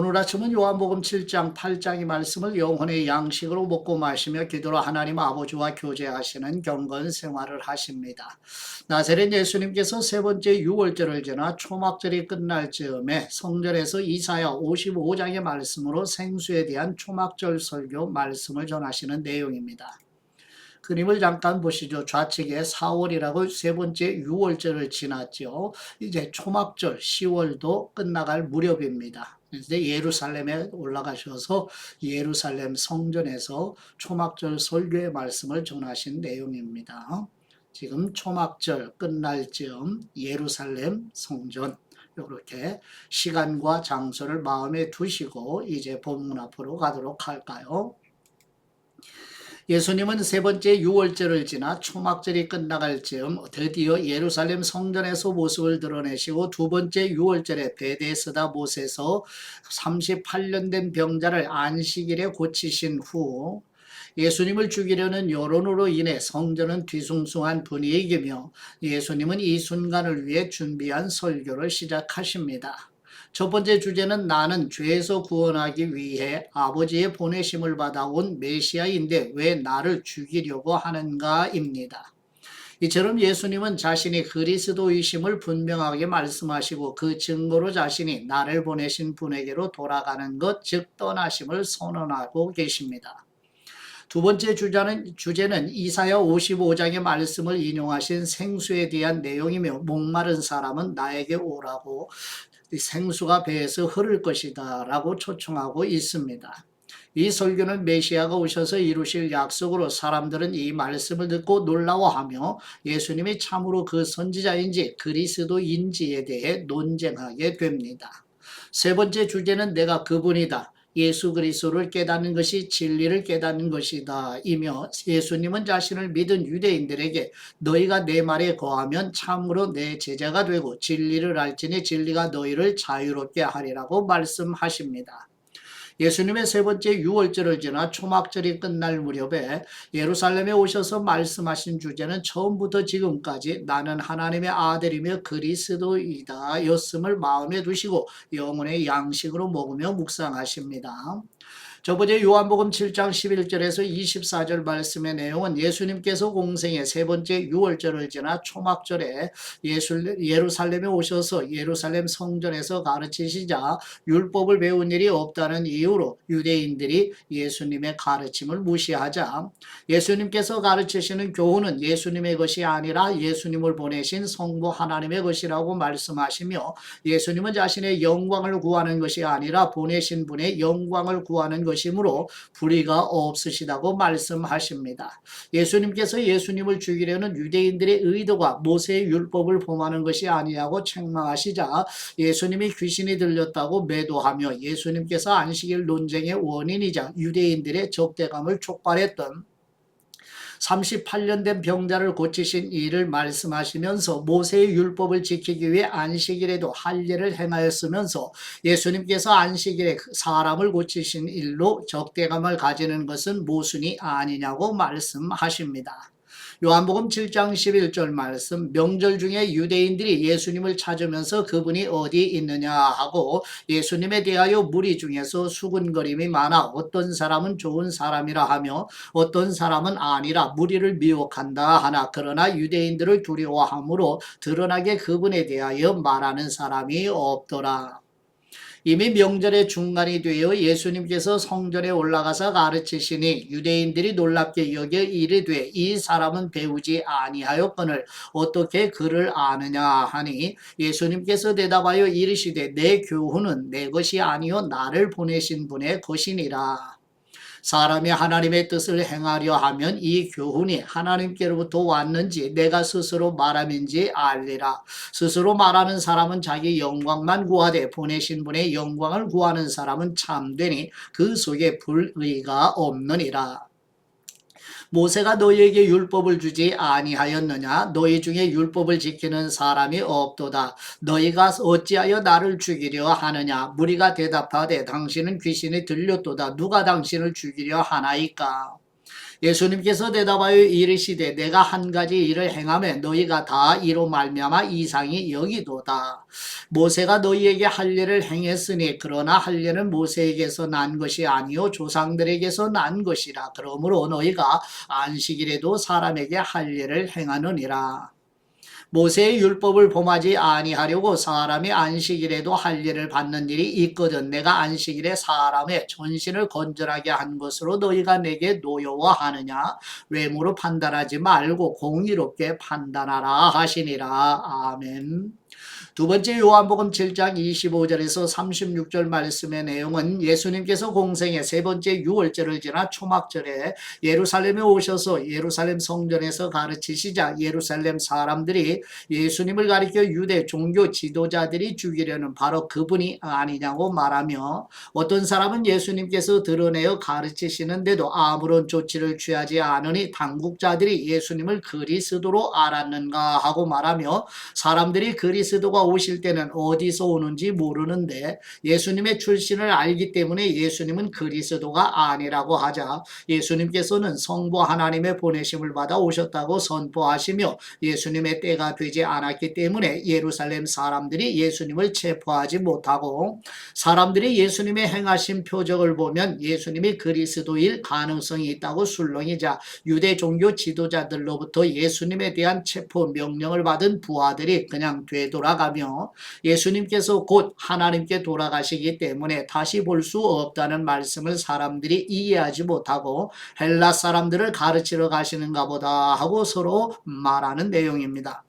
오늘 아침은 요한복음 7장 8장의 말씀을 영혼의 양식으로 먹고 마시며 기도로 하나님 아버지와 교제하시는 경건 생활을 하십니다. 나사렛 예수님께서 세 번째 유월절을 지나 초막절이 끝날 즈음에 성전에서 이사야 55장의 말씀으로 생수에 대한 초막절 설교 말씀을 전하시는 내용입니다. 그림을 잠깐 보시죠. 좌측에 4월이라고 세 번째 유월절을 지났죠. 이제 초막절 10월도 끝나갈 무렵입니다. 이제 예루살렘에 올라가셔서 예루살렘 성전에서 초막절 설교의 말씀을 전하신 내용입니다. 지금 초막절 끝날 즈음 예루살렘 성전 이렇게 시간과 장소를 마음에 두시고 이제 본문 앞으로 가도록 할까요? 예수님은 세 번째 유월절을 지나 초막절이 끝나갈 즈음 드디어 예루살렘 성전에서 모습을 드러내시고 두 번째 유월절에 베데스다 못에서 38년 된 병자를 안식일에 고치신 후 예수님을 죽이려는 여론으로 인해 성전은 뒤숭숭한 분위기며 예수님은 이 순간을 위해 준비한 설교를 시작하십니다. 첫 번째 주제는 나는 죄에서 구원하기 위해 아버지의 보내심을 받아온 메시아인데 왜 나를 죽이려고 하는가입니다. 이처럼 예수님은 자신이 그리스도이심을 분명하게 말씀하시고 그 증거로 자신이 나를 보내신 분에게로 돌아가는 것, 즉 떠나심을 선언하고 계십니다. 두 번째 주제는 이사야 55장의 말씀을 인용하신 생수에 대한 내용이며 목마른 사람은 나에게 오라고 생수가 배에서 흐를 것이다 라고 초청하고 있습니다. 이 설교는 메시아가 오셔서 이루실 약속으로 사람들은 이 말씀을 듣고 놀라워하며 예수님이 참으로 그 선지자인지 그리스도인지에 대해 논쟁하게 됩니다. 세 번째 주제는 내가 그분이다. 예수 그리스도를 깨닫는 것이 진리를 깨닫는 것이다 이며 예수님은 자신을 믿은 유대인들에게 너희가 내 말에 거하면 참으로 내 제자가 되고 진리를 알지니 진리가 너희를 자유롭게 하리라고 말씀하십니다. 예수님의 세 번째 유월절을 지나 초막절이 끝날 무렵에 예루살렘에 오셔서 말씀하신 주제는 처음부터 지금까지 나는 하나님의 아들이며 그리스도이다 였음을 마음에 두시고 영혼의 양식으로 먹으며 묵상하십니다. 저번에 요한복음 7장 11절에서 24절 말씀의 내용은 예수님께서 공생의 세 번째 유월절을 지나 초막절에 예루살렘에 오셔서 예루살렘 성전에서 가르치시자 율법을 배운 일이 없다는 이유로 유대인들이 예수님의 가르침을 무시하자 예수님께서 가르치시는 교훈은 예수님의 것이 아니라 예수님을 보내신 성부 하나님의 것이라고 말씀하시며 예수님은 자신의 영광을 구하는 것이 아니라 보내신 분의 영광을 구하는 것이므로 불의가 없으시다고 말씀하십니다. 예수님께서 예수님을 죽이려는 유대인들의 의도가 모세의 율법을 범하는 것이 아니냐고 책망하시자 예수님이 귀신이 들렸다고 매도하며 예수님께서 안식일 논쟁의 원인이자 유대인들의 적대감을 촉발했던 38년 된 병자를 고치신 일을 말씀하시면서 모세의 율법을 지키기 위해 안식일에도 할례를 행하였으면서 예수님께서 안식일에 사람을 고치신 일로 적대감을 가지는 것은 모순이 아니냐고 말씀하십니다. 요한복음 7장 11절 말씀 명절 중에 유대인들이 예수님을 찾으면서 그분이 어디 있느냐 하고 예수님에 대하여 무리 중에서 수군거림이 많아 어떤 사람은 좋은 사람이라 하며 어떤 사람은 아니라 무리를 미혹한다 하나 그러나 유대인들을 두려워함으로 드러나게 그분에 대하여 말하는 사람이 없더라. 이미 명절의 중간이 되어 예수님께서 성전에 올라가서 가르치시니 유대인들이 놀랍게 여겨 이르되 이 사람은 배우지 아니하였거늘 어떻게 그를 아느냐 하니 예수님께서 대답하여 이르시되 내 교훈은 내 것이 아니요 나를 보내신 분의 것이니라. 사람이 하나님의 뜻을 행하려 하면 이 교훈이 하나님께로부터 왔는지 내가 스스로 말함인지 알리라. 스스로 말하는 사람은 자기 영광만 구하되 보내신 분의 영광을 구하는 사람은 참되니 그 속에 불의가 없느니라. 모세가 너희에게 율법을 주지 아니하였느냐? 너희 중에 율법을 지키는 사람이 없도다. 너희가 어찌하여 나를 죽이려 하느냐? 무리가 대답하되 당신은 귀신이 들렸도다. 누가 당신을 죽이려 하나이까? 예수님께서 대답하여 이르시되 내가 한 가지 일을 행하며 너희가 다 이로 말미암아 이상히 여기도다. 모세가 너희에게 할 일을 행했으니 그러나 할 일은 모세에게서 난 것이 아니요 조상들에게서 난 것이라. 그러므로 너희가 안식일에도 사람에게 할 일을 행하느니라. 모세의 율법을 범하지 아니하려고 사람이 안식일에도 할 일을 받는 일이 있거든 내가 안식일에 사람의 전신을 건전하게 한 것으로 너희가 내게 노여워하느냐. 외모로 판단하지 말고 공의롭게 판단하라 하시니라. 아멘. 두 번째 요한복음 7장 25절에서 36절 말씀의 내용은 예수님께서 공생의 세 번째 유월절을 지나 초막절에 예루살렘에 오셔서 예루살렘 성전에서 가르치시자 예루살렘 사람들이 예수님을 가리켜 유대 종교 지도자들이 죽이려는 바로 그분이 아니냐고 말하며 어떤 사람은 예수님께서 드러내어 가르치시는데도 아무런 조치를 취하지 않으니 당국자들이 예수님을 그리스도로 알았는가 하고 말하며 사람들이 그리스도가 오실 때는 어디서 오는지 모르는데 예수님의 출신을 알기 때문에 예수님은 그리스도가 아니라고 하자 예수님께서는 성부 하나님의 보내심을 받아 오셨다고 선포하시며 예수님의 때가 되지 않았기 때문에 예루살렘 사람들이 예수님을 체포하지 못하고 사람들이 예수님의 행하신 표적을 보면 예수님이 그리스도일 가능성이 있다고 술렁이자 유대 종교 지도자들로부터 예수님에 대한 체포 명령을 받은 부하들이 그냥 되돌아가며 예수님께서 곧 하나님께 돌아가시기 때문에 다시 볼 수 없다는 말씀을 사람들이 이해하지 못하고 헬라 사람들을 가르치러 가시는가 보다 하고 서로 말하는 내용입니다.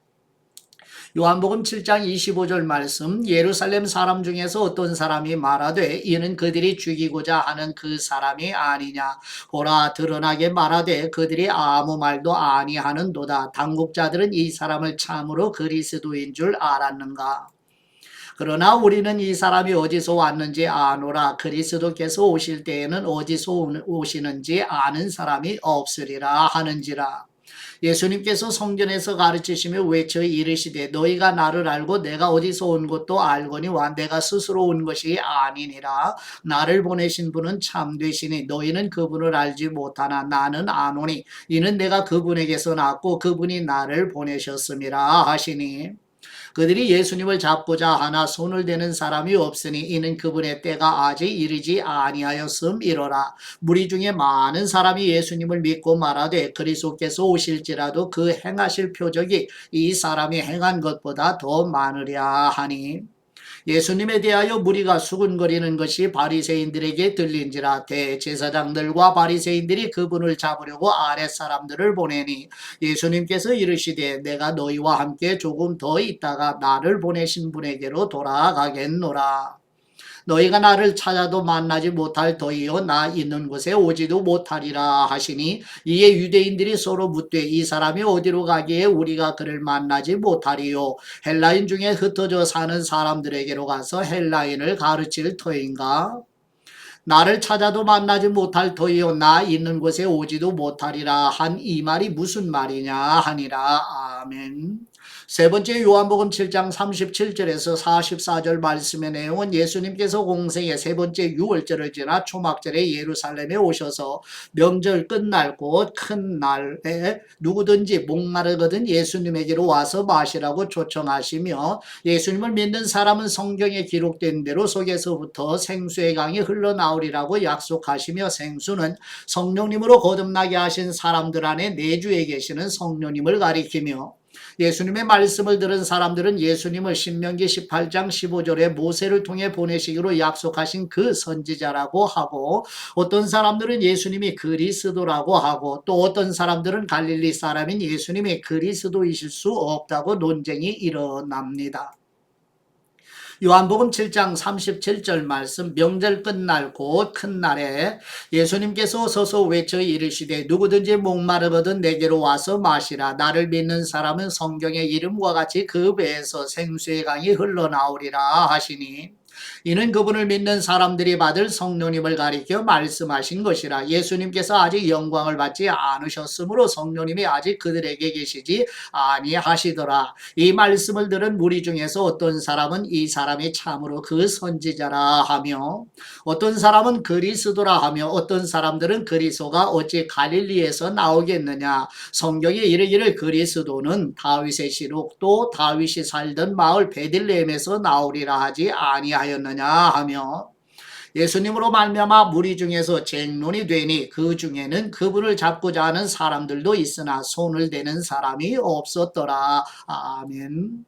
요한복음 7장 25절 말씀 예루살렘 사람 중에서 어떤 사람이 말하되 이는 그들이 죽이고자 하는 그 사람이 아니냐. 보라 드러나게 말하되 그들이 아무 말도 아니하는도다. 당국자들은 이 사람을 참으로 그리스도인 줄 알았는가. 그러나 우리는 이 사람이 어디서 왔는지 아노라. 그리스도께서 오실 때에는 어디서 오시는지 아는 사람이 없으리라 하는지라. 예수님께서 성전에서 가르치시며 외쳐 이르시되 너희가 나를 알고 내가 어디서 온 것도 알거니와 내가 스스로 온 것이 아니니라. 나를 보내신 분은 참되시니 너희는 그분을 알지 못하나 나는 아노니 이는 내가 그분에게서 났고 그분이 나를 보내셨음이라 하시니 그들이 예수님을 잡고자 하나 손을 대는 사람이 없으니 이는 그분의 때가 아직 이르지 아니하였음이로라. 무리 중에 많은 사람이 예수님을 믿고 말하되 그리스도께서 오실지라도 그 행하실 표적이 이 사람이 행한 것보다 더 많으랴 하니 예수님에 대하여 무리가 수군거리는 것이 바리새인들에게 들린지라. 대제사장들과 바리새인들이 그분을 잡으려고 아랫사람들을 보내니 예수님께서 이르시되 내가 너희와 함께 조금 더 있다가 나를 보내신 분에게로 돌아가겠노라. 너희가 나를 찾아도 만나지 못할 터이요 나 있는 곳에 오지도 못하리라 하시니 이에 유대인들이 서로 묻되 이 사람이 어디로 가기에 우리가 그를 만나지 못하리요. 헬라인 중에 흩어져 사는 사람들에게로 가서 헬라인을 가르칠 터인가. 나를 찾아도 만나지 못할 터이요 나 있는 곳에 오지도 못하리라 한 이 말이 무슨 말이냐 하니라. 아멘. 세 번째 요한복음 7장 37절에서 44절 말씀의 내용은 예수님께서 공생의 세 번째 유월절을 지나 초막절에 예루살렘에 오셔서 명절 끝날 곧 큰 날에 누구든지 목마르거든 예수님에게로 와서 마시라고 초청하시며 예수님을 믿는 사람은 성경에 기록된 대로 속에서부터 생수의 강이 흘러나오리라고 약속하시며 생수는 성령님으로 거듭나게 하신 사람들 안에 내주에 계시는 성령님을 가리키며 예수님의 말씀을 들은 사람들은 예수님을 신명기 18장 15절에 모세를 통해 보내시기로 약속하신 그 선지자라고 하고 어떤 사람들은 예수님이 그리스도라고 하고 또 어떤 사람들은 갈릴리 사람인 예수님이 그리스도이실 수 없다고 논쟁이 일어납니다. 요한복음 7장 37절 말씀 명절 끝날 곧 큰 날에 예수님께서 서서 외쳐 이르시되 누구든지 목마르거든 내게로 와서 마시라. 나를 믿는 사람은 성경의 이름과 같이 그 배에서 생수의 강이 흘러나오리라 하시니 이는 그분을 믿는 사람들이 받을 성령님을 가리켜 말씀하신 것이라. 예수님께서 아직 영광을 받지 않으셨으므로 성령님이 아직 그들에게 계시지 아니하시더라. 이 말씀을 들은 무리 중에서 어떤 사람은 이 사람이 참으로 그 선지자라 하며, 어떤 사람은 그리스도라 하며, 어떤 사람들은 그리스도가 어찌 갈릴리에서 나오겠느냐. 성경에 이르기를 그리스도는 다윗의 시록 또 다윗이 살던 마을 베들레헴에서 나오리라 하지 아니하였느냐 하며, 예수님으로 말미암아 무리 중에서 쟁론이 되니 그 중에는 그분을 잡고자 하는 사람들도 있으나 손을 대는 사람이 없었더라. 아멘.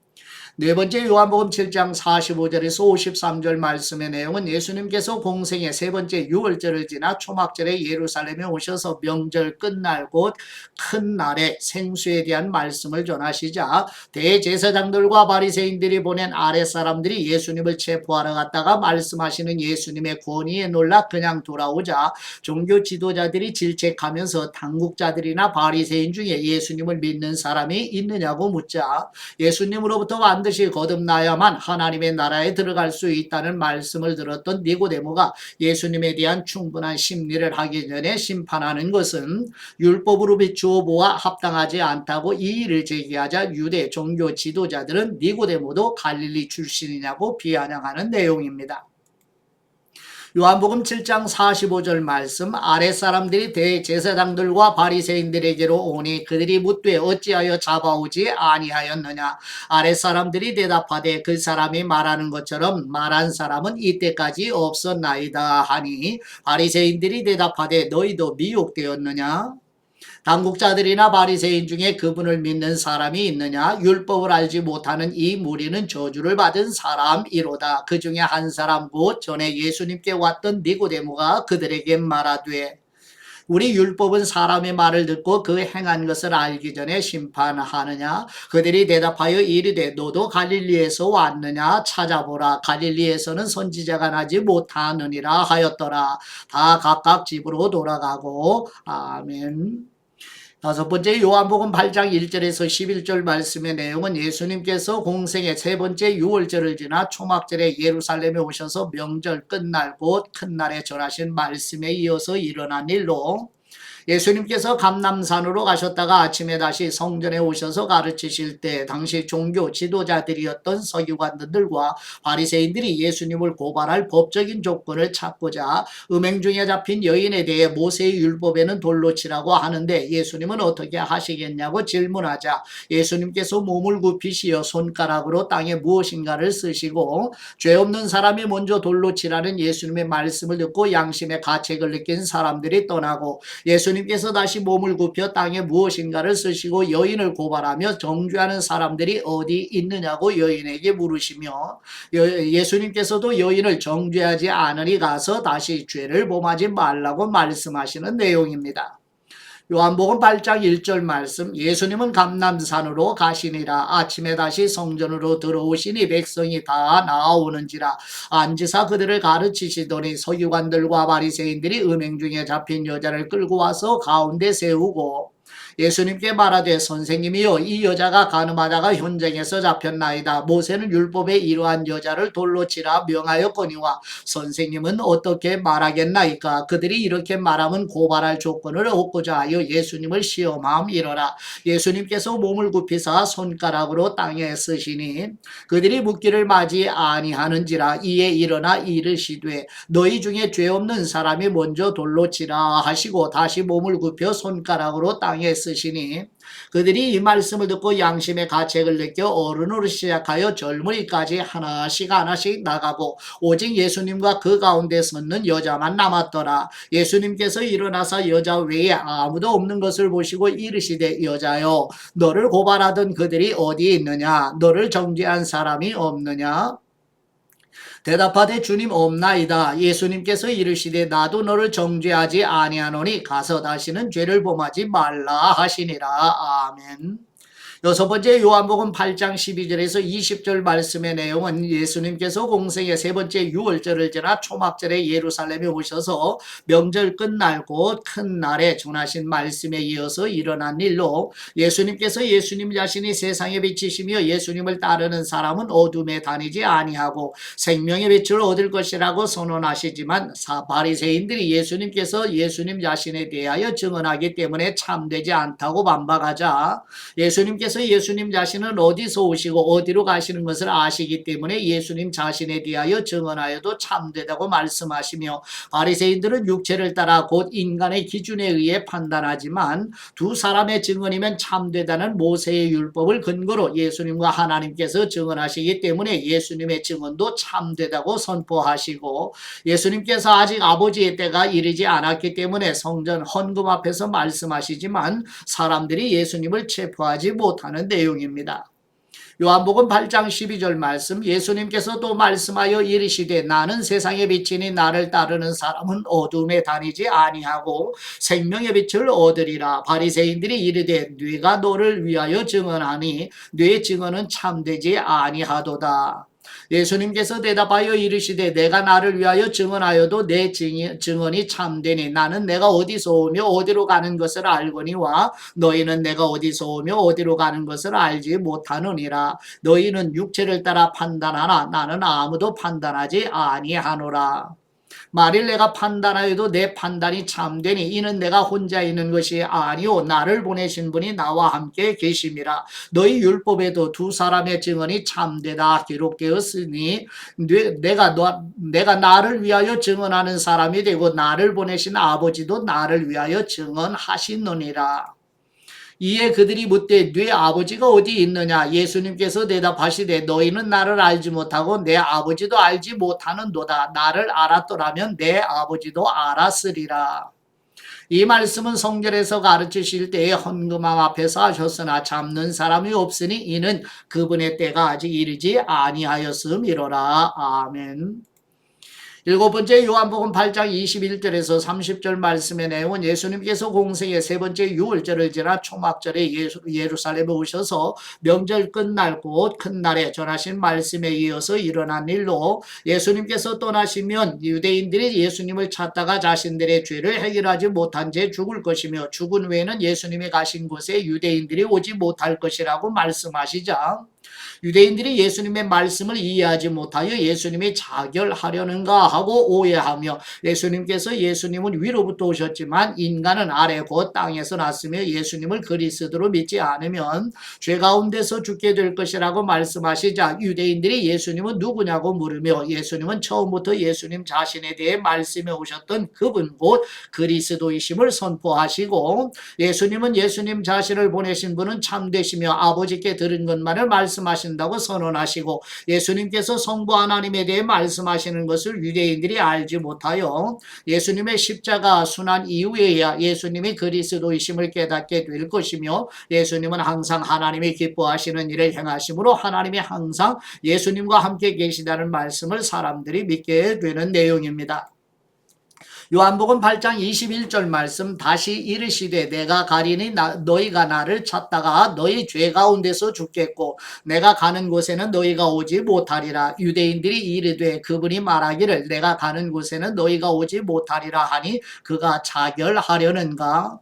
네 번째 요한복음 7장 45절에서 53절 말씀의 내용은 예수님께서 공생의 세 번째 유월절을 지나 초막절에 예루살렘에 오셔서 명절 끝날 곧 큰 날에 생수에 대한 말씀을 전하시자 대제사장들과 바리새인들이 보낸 아랫사람들이 예수님을 체포하러 갔다가 말씀하시는 예수님의 권위에 놀라 그냥 돌아오자 종교 지도자들이 질책하면서 당국자들이나 바리새인 중에 예수님을 믿는 사람이 있느냐고 묻자 예수님으로부터 반드시 거듭나야만 하나님의 나라에 들어갈 수 있다는 말씀을 들었던 니고데모가 예수님에 대한 충분한 심리를 하기 전에 심판하는 것은 율법으로 비추어 보아 합당하지 않다고 이의를 제기하자 유대 종교 지도자들은 니고데모도 갈릴리 출신이냐고 비아냥하는 내용입니다. 요한복음 7장 45절 말씀, 아랫사람들이 대제사장들과 바리새인들에게로 오니 그들이 묻되 어찌하여 잡아오지 아니하였느냐. 아랫사람들이 대답하되 그 사람이 말하는 것처럼 말한 사람은 이때까지 없었나이다 하니, 바리새인들이 대답하되 너희도 미혹되었느냐. 당국자들이나 바리새인 중에 그분을 믿는 사람이 있느냐. 율법을 알지 못하는 이 무리는 저주를 받은 사람이로다. 그 중에 한 사람 곧 전에 예수님께 왔던 니고데모가 그들에게 말하되 우리 율법은 사람의 말을 듣고 그 행한 것을 알기 전에 심판하느냐. 그들이 대답하여 이르되 너도 갈릴리에서 왔느냐. 찾아보라. 갈릴리에서는 선지자가 나지 못하느니라 하였더라. 다 각각 집으로 돌아가고. 아멘. 다섯 번째 요한복음 8장 1절에서 11절 말씀의 내용은 예수님께서 공생의 세 번째 유월절을 지나 초막절에 예루살렘에 오셔서 명절 끝날 곧 큰 날에 전하신 말씀에 이어서 일어난 일로, 예수님께서 감람산으로 가셨다가 아침에 다시 성전에 오셔서 가르치실 때 당시 종교 지도자들이었던 서기관들과 바리새인들이 예수님을 고발할 법적인 조건을 찾고자 음행 중에 잡힌 여인에 대해 모세의 율법에는 돌로 치라고 하는데 예수님은 어떻게 하시겠냐고 질문하자 예수님께서 몸을 굽히시어 손가락으로 땅에 무엇인가를 쓰시고 죄 없는 사람이 먼저 돌로 치라는 예수님의 말씀을 듣고 양심의 가책을 느낀 사람들이 떠나고 예수님께서 다시 몸을 굽혀 땅에 무엇인가를 쓰시고 여인을 고발하며 정죄하는 사람들이 어디 있느냐고 여인에게 물으시며 예수님께서도 여인을 정죄하지 않으니 가서 다시 죄를 범하지 말라고 말씀하시는 내용입니다. 요한복음 8장 1절 말씀, 예수님은 감람산으로 가시니라. 아침에 다시 성전으로 들어오시니 백성이 다 나아오는지라. 앉으사 그들을 가르치시더니 서기관들과 바리새인들이 음행 중에 잡힌 여자를 끌고 와서 가운데 세우고 예수님께 말하되 선생님이여 이 여자가 가늠하다가 현장에서 잡혔나이다. 모세는 율법에 이러한 여자를 돌로 치라 명하였거니와 선생님은 어떻게 말하겠나이까. 그들이 이렇게 말하면 고발할 조건을 얻고자 하여 예수님을 시험함이러라. 예수님께서 몸을 굽히사 손가락으로 땅에 쓰시니 그들이 묻기를 맞이 아니하는지라. 이에 일어나 이르시되 너희 중에 죄 없는 사람이 먼저 돌로 치라 하시고 다시 몸을 굽혀 손가락으로 땅에 쓰시니 그들이 이 말씀을 듣고 양심의 가책을 느껴 어른으로 시작하여 젊은이까지 하나씩 나가고 오직 예수님과 그 가운데 섰는 여자만 남았더라. 예수님께서 일어나서 여자 외에 아무도 없는 것을 보시고 이르시되 여자여 너를 고발하던 그들이 어디 있느냐. 너를 정죄한 사람이 없느냐. 대답하되 주님 없나이다. 예수님께서 이르시되 나도 너를 정죄하지 아니하노니 가서 다시는 죄를 범하지 말라 하시니라. 아멘. 여섯 번째 요한복음 8장 12절에서 20절 말씀의 내용은 예수님께서 공생의 세 번째 유월절을 지나 초막절에 예루살렘에 오셔서 명절 끝날 곧 큰 날에 전하신 말씀에 이어서 일어난 일로 예수님께서 예수님 자신이 세상에 비치시며 예수님을 따르는 사람은 어둠에 다니지 아니하고 생명의 빛을 얻을 것이라고 선언하시지만 바리새인들이 예수님께서 예수님 자신에 대하여 증언하기 때문에 참되지 않다고 반박하자 예수님께서 예수님 자신은 어디서 오시고 어디로 가시는 것을 아시기 때문에 예수님 자신에 대하여 증언하여도 참되다고 말씀하시며 바리새인들은 육체를 따라 곧 인간의 기준에 의해 판단하지만 두 사람의 증언이면 참되다는 모세의 율법을 근거로 예수님과 하나님께서 증언하시기 때문에 예수님의 증언도 참되다고 선포하시고 예수님께서 아직 아버지의 때가 이르지 않았기 때문에 성전 헌금 앞에서 말씀하시지만 사람들이 예수님을 체포하지 못하는 내용입니다. 요한복음 8장 12절 말씀 예수님께서 또 말씀하여 이르시되 나는 세상의 빛이니 나를 따르는 사람은 어둠에 다니지 아니하고 생명의 빛을 얻으리라. 바리새인들이 이르되 뇌가 너를 위하여 증언하니 뇌 증언은 참되지 아니하도다. 예수님께서 대답하여 이르시되 내가 나를 위하여 증언하여도 내 증언이 참되니 나는 내가 어디서 오며 어디로 가는 것을 알거니와 너희는 내가 어디서 오며 어디로 가는 것을 알지 못하느니라. 너희는 육체를 따라 판단하나 나는 아무도 판단하지 아니하노라. 만일 내가 판단하여도 내 판단이 참되니 이는 내가 혼자 있는 것이 아니오 나를 보내신 분이 나와 함께 계심이라. 너희 율법에도 두 사람의 증언이 참되다 기록되었으니 내가 나를 위하여 증언하는 사람이 되고 나를 보내신 아버지도 나를 위하여 증언하시느니라. 이에 그들이 묻되 네 아버지가 어디 있느냐? 예수님께서 대답하시되 너희는 나를 알지 못하고 내 아버지도 알지 못하는도다. 나를 알았더라면 내 아버지도 알았으리라. 이 말씀은 성전에서 가르치실 때에 헌금함 앞에서 하셨으나 잡는 사람이 없으니 이는 그분의 때가 아직 이르지 아니하였음이로라. 아멘. 일곱 번째 요한복음 8장 21절에서 30절 말씀의 내용은 예수님께서 공생의 세 번째 유월절을 지나 초막절에 예루살렘에 오셔서 명절 끝날 곧 큰 날에 전하신 말씀에 이어서 일어난 일로 예수님께서 떠나시면 유대인들이 예수님을 찾다가 자신들의 죄를 해결하지 못한 채 죽을 것이며 죽은 후에는 예수님이 가신 곳에 유대인들이 오지 못할 것이라고 말씀하시자 유대인들이 예수님의 말씀을 이해하지 못하여 예수님이 자결하려는가 하고 오해하며 예수님은 위로부터 오셨지만 인간은 아래 곧 땅에서 났으며 예수님을 그리스도로 믿지 않으면 죄 가운데서 죽게 될 것이라고 말씀하시자 유대인들이 예수님은 누구냐고 물으며 예수님은 처음부터 예수님 자신에 대해 말씀해 오셨던 그분 곧 그리스도이심을 선포하시고 예수님은 예수님 자신을 보내신 분은 참되시며 아버지께 들은 것만을 말씀하신다고 선언하시고 예수님께서 성부 하나님에 대해 말씀하시는 것을 유대인들이 알지 못하여 예수님의 십자가 순환 이후에야 예수님이 그리스도이심을 깨닫게 될 것이며 예수님은 항상 하나님이 기뻐하시는 일을 행하심으로 하나님이 항상 예수님과 함께 계시다는 말씀을 사람들이 믿게 되는 내용입니다. 요한복음 8장 21절 말씀 다시 이르시되 내가 가리니 너희가 나를 찾다가 너희 죄 가운데서 죽겠고 내가 가는 곳에는 너희가 오지 못하리라. 유대인들이 이르되 그분이 말하기를 내가 가는 곳에는 너희가 오지 못하리라 하니 그가 자결하려는가?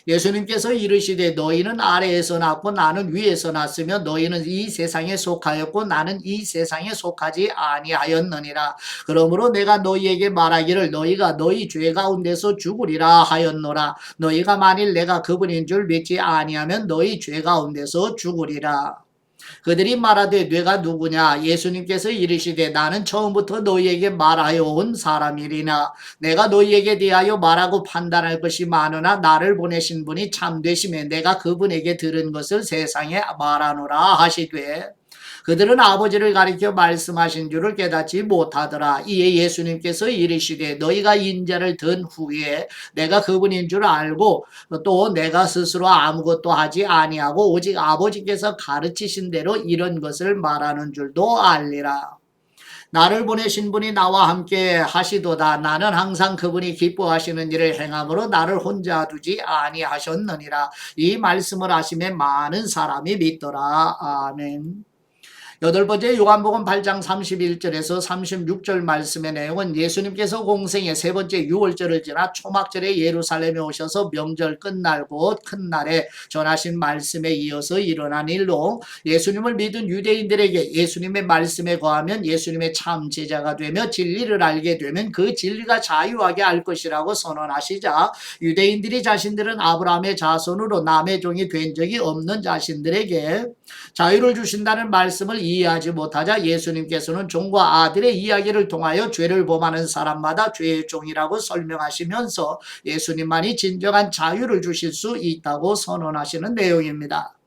예수님께서 이르시되 너희는 아래에서 났고 나는 위에서 났으며 너희는 이 세상에 속하였고 나는 이 세상에 속하지 아니하였느니라. 그러므로 내가 너희에게 말하기를 너희가 너희 죄 가운데서 죽으리라 하였노라. 너희가 만일 내가 그분인 줄 믿지 아니하면 너희 죄 가운데서 죽으리라. 그들이 말하되 뇌가 누구냐? 예수님께서 이르시되 나는 처음부터 너희에게 말하여 온 사람이리나 내가 너희에게 대하여 말하고 판단할 것이 많으나 나를 보내신 분이 참되시매 내가 그분에게 들은 것을 세상에 말하노라 하시되 그들은 아버지를 가리켜 말씀하신 줄을 깨닫지 못하더라. 이에 예수님께서 이르시되 너희가 인자를 든 후에 내가 그분인 줄 알고 또 내가 스스로 아무것도 하지 아니하고 오직 아버지께서 가르치신 대로 이런 것을 말하는 줄도 알리라. 나를 보내신 분이 나와 함께 하시도다. 나는 항상 그분이 기뻐하시는 일을 행함으로 나를 혼자 두지 아니하셨느니라. 이 말씀을 하심에 많은 사람이 믿더라. 아멘. 여덟 번째 요한복음 8장 31절에서 36절 말씀의 내용은 예수님께서 공생의 세 번째 유월절을 지나 초막절에 예루살렘에 오셔서 명절 끝날 곧 큰 날에 전하신 말씀에 이어서 일어난 일로 예수님을 믿은 유대인들에게 예수님의 말씀에 거하면 예수님의 참 제자가 되며 진리를 알게 되면 그 진리가 자유하게 알 것이라고 선언하시자 유대인들이 자신들은 아브라함의 자손으로 남의 종이 된 적이 없는 자신들에게 자유를 주신다는 말씀을 이해하지 못하자 예수님께서는 종과 아들의 이야기를 통하여 죄를 범하는 사람마다 죄의 종이라고 설명하시면서 예수님만이 진정한 자유를 주실 수 있다고 선언하시는 내용입니다.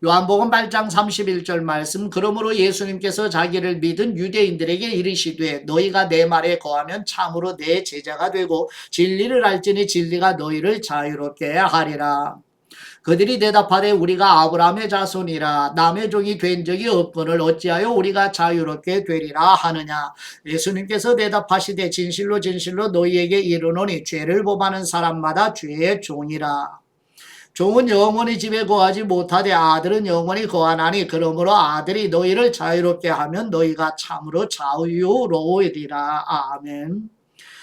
요한복음 8장 31절 말씀 그러므로 예수님께서 자기를 믿은 유대인들에게 이르시되 너희가 내 말에 거하면 참으로 내 제자가 되고 진리를 알지니 진리가 너희를 자유롭게 하리라. 그들이 대답하되 우리가 아브라함의 자손이라 남의 종이 된 적이 없거늘 어찌하여 우리가 자유롭게 되리라 하느냐. 예수님께서 대답하시되 진실로 진실로 너희에게 이르노니 죄를 범하는 사람마다 죄의 종이라. 종은 영원히 집에 거하지 못하되 아들은 영원히 거하나니 그러므로 아들이 너희를 자유롭게 하면 너희가 참으로 자유로우리라. 아멘.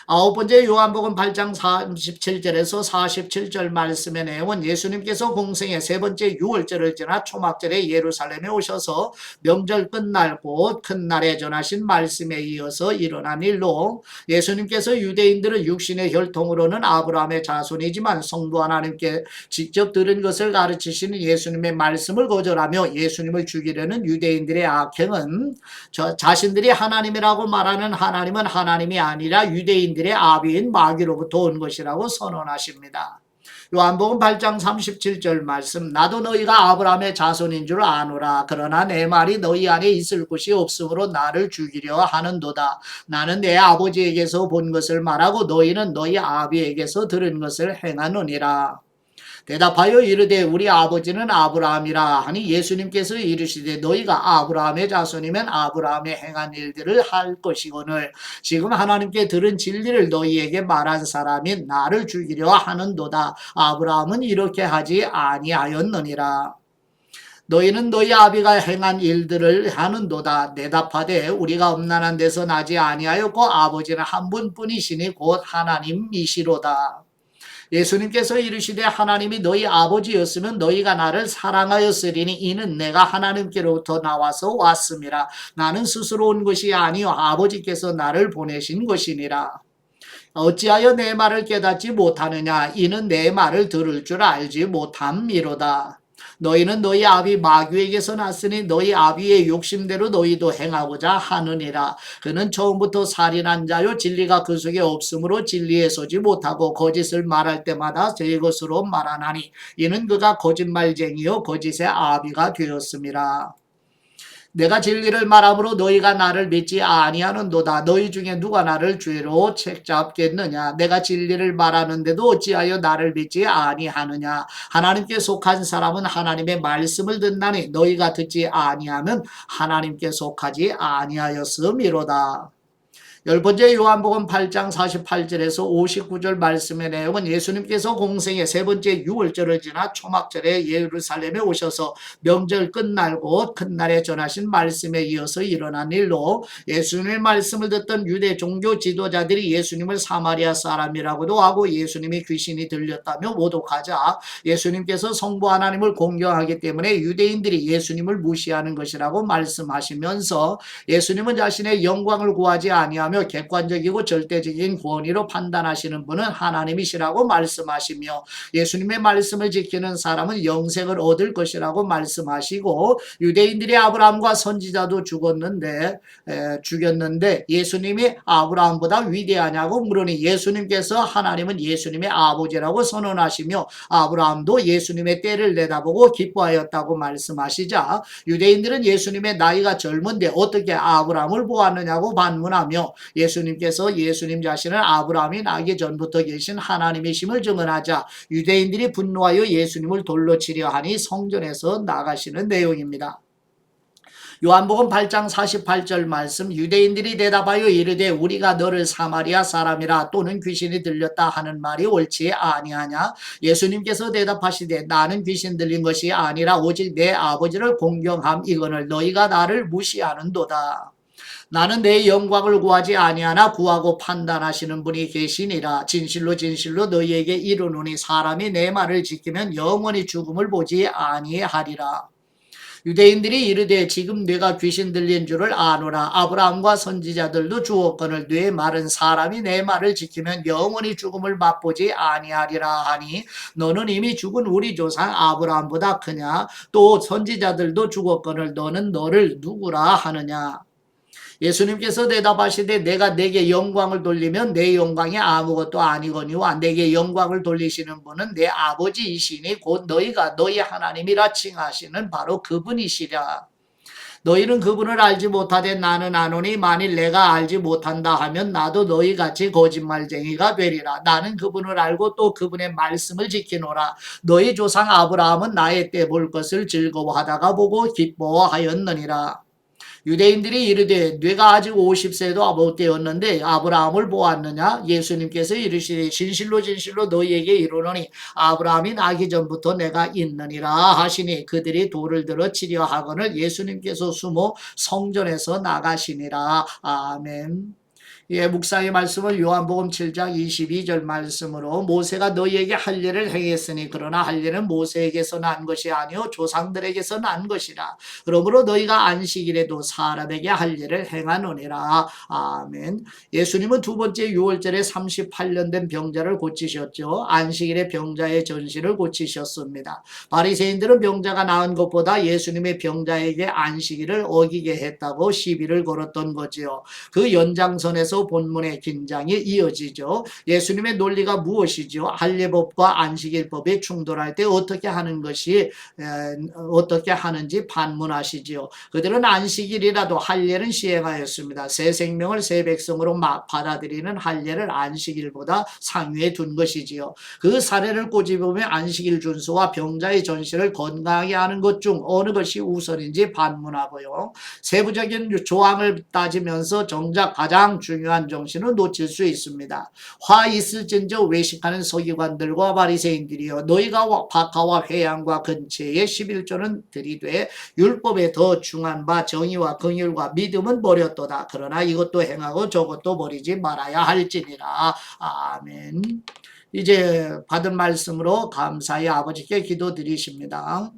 아홉 번째 요한복음 8장 37절에서 47절 말씀의 내용은 예수님께서 공생의 세 번째 유월절을 지나 초막절에 예루살렘에 오셔서 명절 끝날 곧 큰 날에 전하신 말씀에 이어서 일어난 일로 예수님께서 유대인들은 육신의 혈통으로는 아브라함의 자손이지만 성부 하나님께 직접 들은 것을 가르치시는 예수님의 말씀을 거절하며 예수님을 죽이려는 유대인들의 악행은 자신들이 하나님이라고 말하는 하나님은 하나님이 아니라 유대인들의 아비인 마귀로부터 온 것이라고 선언하십니다. 요한복음 8장 37절 말씀 나도 너희가 아브라함의 자손인 줄 아노라. 그러나 내 말이 너희 안에 있을 곳이 없으므로 나를 죽이려 하는도다. 나는 내 아버지에게서 본 것을 말하고 너희는 너희 아비에게서 들은 것을 행하느니라. 대답하여 이르되 우리 아버지는 아브라함이라 하니 예수님께서 이르시되 너희가 아브라함의 자손이면 아브라함의 행한 일들을 할 것이거늘 지금 하나님께 들은 진리를 너희에게 말한 사람이 나를 죽이려 하는도다. 아브라함은 이렇게 하지 아니하였느니라. 너희는 너희 아비가 행한 일들을 하는도다. 대답하되 우리가 음란한 데서 나지 아니하였고 아버지는 한 분뿐이시니 곧 하나님이시로다. 예수님께서 이르시되 하나님이 너희 아버지였으면 너희가 나를 사랑하였으리니 이는 내가 하나님께로부터 나와서 왔음이라. 나는 스스로 온 것이 아니요 아버지께서 나를 보내신 것이니라. 어찌하여 내 말을 깨닫지 못하느냐. 이는 내 말을 들을 줄 알지 못함이로다. 너희는 너희 아비 마귀에게서 났으니 너희 아비의 욕심대로 너희도 행하고자 하느니라. 그는 처음부터 살인한 자요 진리가 그 속에 없으므로 진리에 서지 못하고 거짓을 말할 때마다 제 것으로 말하나니 이는 그가 거짓말쟁이요 거짓의 아비가 되었음이라. 내가 진리를 말함으로 너희가 나를 믿지 아니하는도다. 너희 중에 누가 나를 죄로 책잡겠느냐. 내가 진리를 말하는데도 어찌하여 나를 믿지 아니하느냐. 하나님께 속한 사람은 하나님의 말씀을 듣나니 너희가 듣지 아니하면 하나님께 속하지 아니하였음이로다. 열 번째 요한복음 8장 48절에서 59절 말씀의 내용은 예수님께서 공생의 세 번째 유월절을 지나 초막절에 예루살렘에 오셔서 명절 끝날 곧 큰 날에 전하신 말씀에 이어서 일어난 일로 예수님의 말씀을 듣던 유대 종교 지도자들이 예수님을 사마리아 사람이라고도 하고 예수님이 귀신이 들렸다며 모독하자 예수님께서 성부 하나님을 공경하기 때문에 유대인들이 예수님을 무시하는 것이라고 말씀하시면서 예수님은 자신의 영광을 구하지 아니하며 객관적이고 절대적인 권위로 판단하시는 분은 하나님이시라고 말씀하시며 예수님의 말씀을 지키는 사람은 영생을 얻을 것이라고 말씀하시고 유대인들이 아브라함과 선지자도 죽였는데 예수님이 아브라함보다 위대하냐고 물으니 예수님께서 하나님은 예수님의 아버지라고 선언하시며 아브라함도 예수님의 때를 내다보고 기뻐하였다고 말씀하시자 유대인들은 예수님의 나이가 젊은데 어떻게 아브라함을 보았느냐고 반문하며 예수님께서 예수님 자신은 아브라함이 나기 전부터 계신 하나님이심을 증언하자 유대인들이 분노하여 예수님을 돌로 치려 하니 성전에서 나가시는 내용입니다. 요한복음 8장 48절 말씀, 유대인들이 대답하여 이르되 우리가 너를 사마리아 사람이라 또는 귀신이 들렸다 하는 말이 옳지 아니하냐? 예수님께서 대답하시되 나는 귀신 들린 것이 아니라 오직 내 아버지를 공경함 이거늘 너희가 나를 무시하는도다. 나는 내 영광을 구하지 아니하나 구하고 판단하시는 분이 계시니라. 진실로 진실로 너희에게 이르노니 사람이 내 말을 지키면 영원히 죽음을 보지 아니하리라. 유대인들이 이르되 지금 네가 귀신 들린 줄을 아노라. 아브라함과 선지자들도 주었거늘 네 말은 사람이 내 말을 지키면 영원히 죽음을 맛보지 아니하리라 하니 너는 이미 죽은 우리 조상 아브라함보다 크냐? 또 선지자들도 죽었거늘 너는 너를 누구라 하느냐? 예수님께서 대답하시되 내가 내게 영광을 돌리면 내 영광이 아무것도 아니거니와 내게 영광을 돌리시는 분은 내 아버지이시니 곧 너희가 너희 하나님이라 칭하시는 바로 그분이시라. 너희는 그분을 알지 못하되 나는 아노니 만일 내가 알지 못한다 하면 나도 너희같이 거짓말쟁이가 되리라. 나는 그분을 알고 또 그분의 말씀을 지키노라. 너희 조상 아브라함은 나의 때 볼 것을 즐거워하다가 보고 기뻐하였느니라. 유대인들이 이르되 네가 아직 50세도 못 되었는데 아브라함을 보았느냐? 예수님께서 이르시되 진실로 진실로 너희에게 이르노니 아브라함이 나기 전부터 내가 있느니라 하시니 그들이 돌을 들어 치려 하거늘 예수님께서 숨어 성전에서 나가시니라. 아멘. 예, 묵상의 말씀을 요한복음 7장 22절 말씀으로 모세가 너희에게 할 일을 행했으니 그러나 할 일은 모세에게서 난 것이 아니요 조상들에게서 난 것이라. 그러므로 너희가 안식일에도 사람에게 할 일을 행하노니라. 아멘. 예수님은 두 번째 유월절에 38년 된 병자를 고치셨죠. 안식일에 병자의 전신을 고치셨습니다. 바리새인들은 병자가 나은 것보다 예수님의 병자에게 안식일을 어기게 했다고 시비를 걸었던 거지요. 그 연장선에서 본문의 긴장이 이어지죠. 예수님의 논리가 무엇이죠? 할례법과 안식일법이 충돌할 때 어떻게 하는 것이 어떻게 하는지 반문하시지요. 그들은 안식일이라도 할례는 시행하였습니다. 새 생명을 새 백성으로 받아들이는 할례를 안식일보다 상위에 둔 것이지요. 그 사례를 꼬집으면 안식일 준수와 병자의 전신을 건강하게 하는 것 중 어느 것이 우선인지 반문하고요. 세부적인 조항을 따지면서 정작 가장 중요한 정신을 놓칠 수 있습니다. 화 있을진저 외식하는 서기관들과 바리새인들이여 너희가 박하와 회양과 근처에 11조는 들이되 율법에 더 중한 바 정의와 긍휼과 믿음은 버렸도다. 그러나 이것도 행하고 저것도 버리지 말아야 할지니라. 아멘. 이제 받은 말씀으로 감사의 아버지께 기도드리십니다.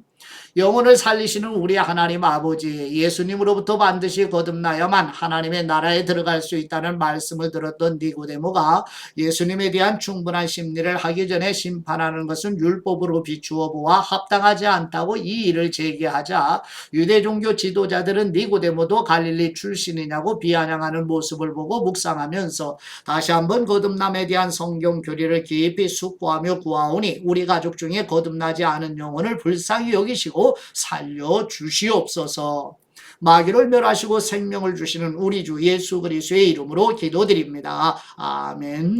영혼을 살리시는 우리 하나님 아버지, 예수님으로부터 반드시 거듭나야만 하나님의 나라에 들어갈 수 있다는 말씀을 들었던 니고데모가 예수님에 대한 충분한 심리를 하기 전에 심판하는 것은 율법으로 비추어 보아 합당하지 않다고 이 일을 제기하자 유대 종교 지도자들은 니고데모도 갈릴리 출신이냐고 비아냥하는 모습을 보고 묵상하면서 다시 한번 거듭남에 대한 성경 교리를 깊이 숙고하며 구하오니 우리 가족 중에 거듭나지 않은 영혼을 불쌍히 여기시고 살려주시옵소서. 마귀를 멸하시고 생명을 주시는 우리 주 예수 그리스도의 이름으로 기도드립니다. 아멘.